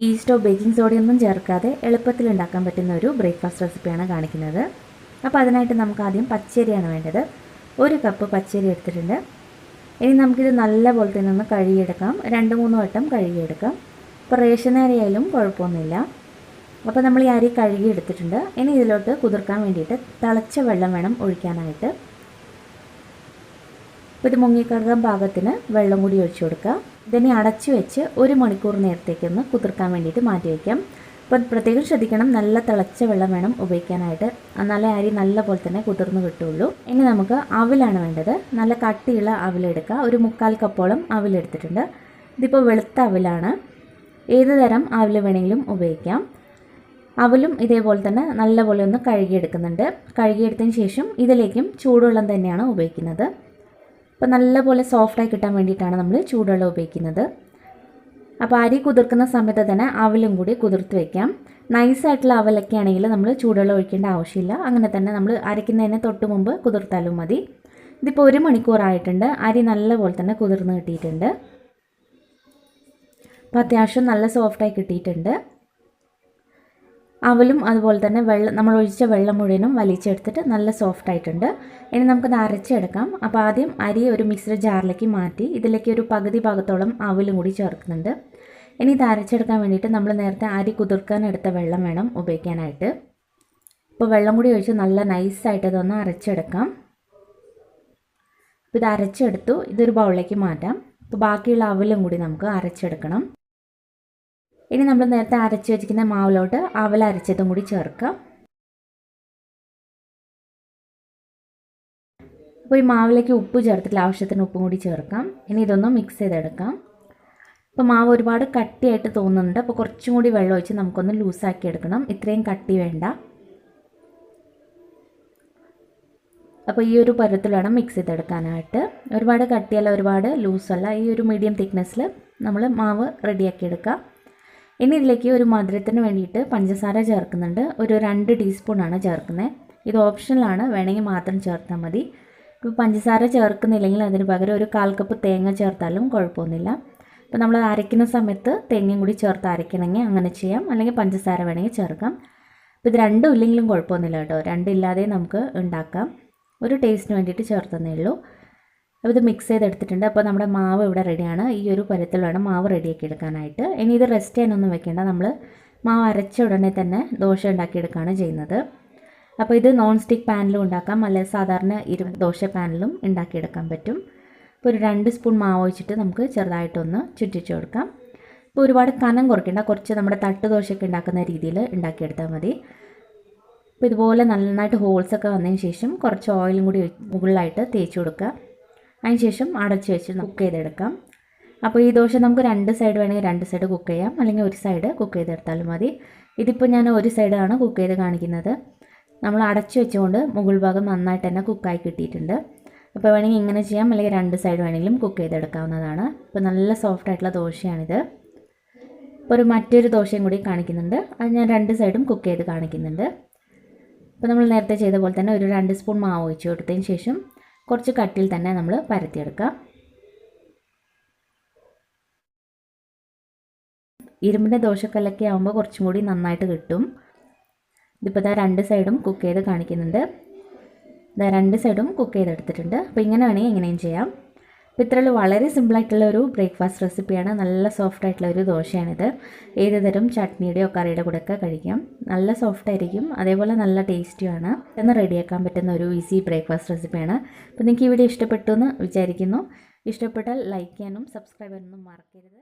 ഈസ്റ്റോ baking സോഡയൊന്നും ചേർക്കാതെ എളുപ്പത്തിൽ ഉണ്ടാക്കാൻ പറ്റുന്ന ഒരു ബ്രേക്ക്ഫാസ്റ്റ് റെസിപ്പിയാണ് കാണിക്കുന്നത്. അപ്പോൾ അതിനായിട്ട് നമുക്ക് ആദ്യം പച്ചരിയാണ് വേണ്ടത്. 1 കപ്പ് പച്ചരി എടുത്തിട്ടുണ്ട്. ഇനി നമുക്കിത് നല്ലപോലെ തന്നെ ഒന്ന് കഴുകിയെടുക്കാം. 2-3 വട്ടം കഴുകിയെടുക്കാം. ഇപ്പോൾ റേഷൻ അരിയായാലും കുഴപ്പമൊന്നുമില്ല. അപ്പോൾ നമ്മൾ ഈ അരി കഴുകി എടുത്തിട്ടുണ്ട്. ഇനി ഇതിലോട്ട് കുതിർക്കാൻ വേണ്ടിയിട്ട് തിളച്ച വെള്ളം വേണം ഒഴിക്കാനായിട്ട്. അപ്പോൾ ഇത് മുങ്ങിക്കഴുകാൻ പാകത്തിന് വെള്ളം കൂടി ഒഴിച്ചു കൊടുക്കുക. ഇതിനെ അടച്ചു വെച്ച് 1 മണിക്കൂർ നേരത്തേക്കൊന്ന് കുതിർക്കാൻ വേണ്ടിയിട്ട് മാറ്റി വയ്ക്കാം. അപ്പോൾ പ്രത്യേകം ശ്രദ്ധിക്കണം, നല്ല തിളച്ച വെള്ളം വേണം ഉപയോഗിക്കാനായിട്ട്. എന്നാലേ അരി നല്ല പോലെ തന്നെ കുതിർന്ന് കിട്ടുള്ളൂ. ഇനി നമുക്ക് അവിലാണ് വേണ്ടത്. നല്ല കട്ടിയുള്ള അവിലെടുക്കുക. ഒരു 3/4 കപ്പോളം അവിലെടുത്തിട്ടുണ്ട്. ഇതിപ്പോൾ വെളുത്ത അവിലാണ്. ഏത് തരം അവിൽ വേണമെങ്കിലും ഉപയോഗിക്കാം. അവലും ഇതേപോലെ തന്നെ നല്ലപോലെ ഒന്ന് കഴുകിയെടുക്കുന്നുണ്ട്. കഴുകിയെടുത്തതിന് ശേഷം ഇതിലേക്കും ചൂടുവെള്ളം തന്നെയാണ് ഉപയോഗിക്കുന്നത്. അപ്പോൾ നല്ലപോലെ സോഫ്റ്റായി കിട്ടാൻ വേണ്ടിയിട്ടാണ് നമ്മൾ ചൂടുവെള്ളം ഉപയോഗിക്കുന്നത്. അപ്പോൾ അരി കുതിർക്കുന്ന സമയത്ത് തന്നെ അവലും കൂടി കുതിർത്ത് വയ്ക്കാം. നൈസായിട്ടുള്ള അവലൊക്കെ ആണെങ്കിൽ നമ്മൾ ചൂടുവെള്ളം ഒഴിക്കേണ്ട ആവശ്യമില്ല. അങ്ങനെ തന്നെ നമ്മൾ അരയ്ക്കുന്നതിന് തൊട്ട് മുമ്പ് കുതിർത്താലും മതി. ഇതിപ്പോൾ 1 മണിക്കൂറായിട്ടുണ്ട്. അരി നല്ലപോലെ തന്നെ കുതിർന്ന് കിട്ടിയിട്ടുണ്ട്. അപ്പോൾ അത്യാവശ്യം നല്ല സോഫ്റ്റായി കിട്ടിയിട്ടുണ്ട്. അവലും അതുപോലെ തന്നെ നമ്മൾ ഒഴിച്ച വെള്ളം മുഴുവനും വലിച്ചെടുത്തിട്ട് നല്ല സോഫ്റ്റ് ആയിട്ടുണ്ട്. ഇനി നമുക്കത് അരച്ചെടുക്കാം. അപ്പോൾ ആദ്യം അരി ഒരു മിക്സർ ജാറിലേക്ക് മാറ്റി ഇതിലേക്ക് ഒരു പകുതി ഭാഗത്തോളം അവലും കൂടി ചേർക്കുന്നുണ്ട്. ഇനി ഇത് അരച്ചെടുക്കാൻ വേണ്ടിയിട്ട് നമ്മൾ നേരത്തെ അരി കുതിർക്കാൻ എടുത്ത വെള്ളം വേണം ഉപയോഗിക്കാനായിട്ട്. അപ്പോൾ വെള്ളം കൂടി ഒഴിച്ച് നല്ല നൈസായിട്ട് ഇതൊന്ന് അരച്ചെടുക്കാം. അപ്പോൾ ഇത് അരച്ചെടുത്തു. ഇതൊരു ബൗളിലേക്ക് മാറ്റാം. അപ്പോൾ ബാക്കിയുള്ള അവലും കൂടി നമുക്ക് അരച്ചെടുക്കണം. ഇനി നമ്മൾ നേരത്തെ അരച്ച് വെച്ചിരിക്കുന്ന മാവിലോട്ട് അവൽ അരച്ചതും കൂടി ചേർക്കാം. അപ്പോൾ ഈ മാവിലേക്ക് ഉപ്പ് ചേർത്തിട്ട് ആവശ്യത്തിന് ഉപ്പും കൂടി ചേർക്കാം. ഇനി ഇതൊന്ന് മിക്സ് ചെയ്തെടുക്കാം. അപ്പോൾ മാവ് ഒരുപാട് കട്ടിയായിട്ട് തോന്നുന്നുണ്ട്. അപ്പോൾ കുറച്ചും കൂടി വെള്ളം ഒഴിച്ച് നമുക്കൊന്ന് ലൂസാക്കി എടുക്കണം. ഇത്രയും കട്ടി വേണ്ട. അപ്പോൾ ഈ ഒരു പരുവത്തിൽ വേണം മിക്സ് ചെയ്തെടുക്കാനായിട്ട്. ഒരുപാട് കട്ടിയല്ല, ഒരുപാട് ലൂസല്ല. ഈ ഒരു മീഡിയം തിക്നെസ്സിൽ നമ്മൾ മാവ് റെഡിയാക്കി എടുക്കാം. ഇനി ഇതിലേക്ക് ഒരു മധുരത്തിന് വേണ്ടിയിട്ട് പഞ്ചസാര ചേർക്കുന്നുണ്ട്. ഒരു 2 ടീസ്പൂണാണ് ചേർക്കുന്നത്. ഇത് ഓപ്ഷണലാണ്, വേണമെങ്കിൽ മാത്രം ചേർത്താൽ മതി. ഇപ്പോൾ പഞ്ചസാര ചേർക്കുന്നില്ലെങ്കിൽ അതിന് പകരം ഒരു 1/4 കപ്പ് തേങ്ങ ചേർത്താലും കുഴപ്പമൊന്നുമില്ല. അപ്പോൾ നമ്മൾ അരയ്ക്കുന്ന സമയത്ത് തേങ്ങയും കൂടി ചേർത്ത് അരയ്ക്കണമെങ്കിൽ അങ്ങനെ ചെയ്യാം, അല്ലെങ്കിൽ പഞ്ചസാര വേണമെങ്കിൽ ചേർക്കാം. അപ്പോൾ ഇത് രണ്ടും ഇല്ലെങ്കിലും കുഴപ്പമൊന്നുമില്ല കേട്ടോ. രണ്ടില്ലാതെ നമുക്ക് ഉണ്ടാക്കാം. ഒരു ടേസ്റ്റിന് വേണ്ടിയിട്ട് ചേർത്തന്നേ ഉള്ളൂ. അപ്പോൾ ഇത് മിക്സ് ചെയ്തെടുത്തിട്ടുണ്ട്. അപ്പോൾ നമ്മുടെ മാവ് ഇവിടെ റെഡിയാണ്. ഈ ഒരു പരുവത്തിൽ വേണം മാവ് റെഡിയാക്കി എടുക്കാനായിട്ട്. ഇനി ഇത് റെസ്റ്റ് ചെയ്യാനൊന്നും വെക്കേണ്ട. നമ്മൾ മാവ് അരച്ച ഉടനെ തന്നെ ദോശ ഉണ്ടാക്കിയെടുക്കുകയാണ് ചെയ്യുന്നത്. അപ്പോൾ ഇത് നോൺ സ്റ്റിക്ക് പാനിലും ഉണ്ടാക്കാം, അല്ലെങ്കിൽ സാധാരണ ദോശ പാനിലും ഉണ്ടാക്കിയെടുക്കാൻ പറ്റും. അപ്പോൾ ഒരു 2 സ്പൂൺ മാവ് ഒഴിച്ചിട്ട് നമുക്ക് ചെറുതായിട്ടൊന്ന് ചുറ്റിച്ച് കൊടുക്കാം. ഇപ്പോൾ ഒരുപാട് കനം കുറയ്ക്കേണ്ട, കുറച്ച് നമ്മുടെ തട്ട് ദോശയൊക്കെ ഉണ്ടാക്കുന്ന രീതിയിൽ ഉണ്ടാക്കിയെടുത്താൽ മതി. അപ്പോൾ ഇതുപോലെ നന്നായിട്ട് ഹോൾസൊക്കെ വന്നതിന് ശേഷം കുറച്ച് ഓയിലും കൂടി മുകളിലായിട്ട് തേച്ച് കൊടുക്കുക. അതിനുശേഷം അടച്ച് വെച്ച് കുക്ക് ചെയ്തെടുക്കാം. അപ്പോൾ ഈ ദോശ നമുക്ക് 2 സൈഡ് വേണമെങ്കിൽ 2 സൈഡ് കുക്ക് ചെയ്യാം, അല്ലെങ്കിൽ ഒരു സൈഡ് കുക്ക് ചെയ്തെടുത്താലും മതി. ഇതിപ്പോൾ ഞാൻ ഒരു സൈഡാണ് കുക്ക് ചെയ്ത് കാണിക്കുന്നത്. നമ്മൾ അടച്ച് വെച്ചുകൊണ്ട് മുകൾ ഭാഗം നന്നായിട്ട് തന്നെ കുക്കായി കിട്ടിയിട്ടുണ്ട്. അപ്പോൾ വേണമെങ്കിൽ ഇങ്ങനെ ചെയ്യാം, അല്ലെങ്കിൽ 2 സൈഡ് വേണമെങ്കിലും കുക്ക് ചെയ്തെടുക്കാവുന്നതാണ്. ഇപ്പോൾ നല്ല സോഫ്റ്റ് ആയിട്ടുള്ള ദോശയാണിത്. ഇപ്പോൾ മറ്റൊരു ദോശയും കൂടി കാണിക്കുന്നുണ്ട്. അത് ഞാൻ 2 സൈഡും കുക്ക് ചെയ്ത് കാണിക്കുന്നുണ്ട്. അപ്പോൾ നമ്മൾ നേരത്തെ ചെയ്ത പോലെ തന്നെ ഒരു 2 സ്പൂൺ മാവ് ഒഴിച്ച് കൊടുത്തതിന് ശേഷം കുറച്ച് കട്ടിയിൽ തന്നെ നമ്മൾ പരത്തിയെടുക്കാം. ഇരുമ്പിൻ്റെ ദോശക്കല്ലൊക്കെ ആകുമ്പോൾ കുറച്ചും കൂടി നന്നായിട്ട് കിട്ടും. ഇതിപ്പോൾ 2 സൈഡും കുക്ക് ചെയ്ത് കാണിക്കുന്നുണ്ട്. 2 സൈഡും കുക്ക് ചെയ്തെടുത്തിട്ടുണ്ട്. അപ്പോൾ ഇങ്ങനെ വേണമെങ്കിൽ എങ്ങനെയും ചെയ്യാം. അപ്പോൾ ഇത്രയുള്ള വളരെ സിമ്പിളായിട്ടുള്ള ഒരു ബ്രേക്ക്ഫാസ്റ്റ് റെസിപ്പിയാണ്. നല്ല സോഫ്റ്റ് ആയിട്ടുള്ള ഒരു ദോശയാണിത്. ഏത് തരം ചട്നിയുടെയോ കറിയുടെ കൂടെയൊക്കെ കഴിക്കാം. നല്ല സോഫ്റ്റ് ആയിരിക്കും, അതേപോലെ നല്ല ടേസ്റ്റിയാണ്. എന്ന് റെഡിയാക്കാൻ പറ്റുന്ന ഒരു ഈസി ബ്രേക്ക്ഫാസ്റ്റ് റെസിപ്പിയാണ്. അപ്പോൾ നിങ്ങൾക്ക് ഈ വീഡിയോ ഇഷ്ടപ്പെട്ടു എന്ന് വിചാരിക്കുന്നു. ഇഷ്ടപ്പെട്ടാൽ ലൈക്ക് ചെയ്യാനും സബ്സ്ക്രൈബ് ചെയ്യാനൊന്നും മറക്കരുത്.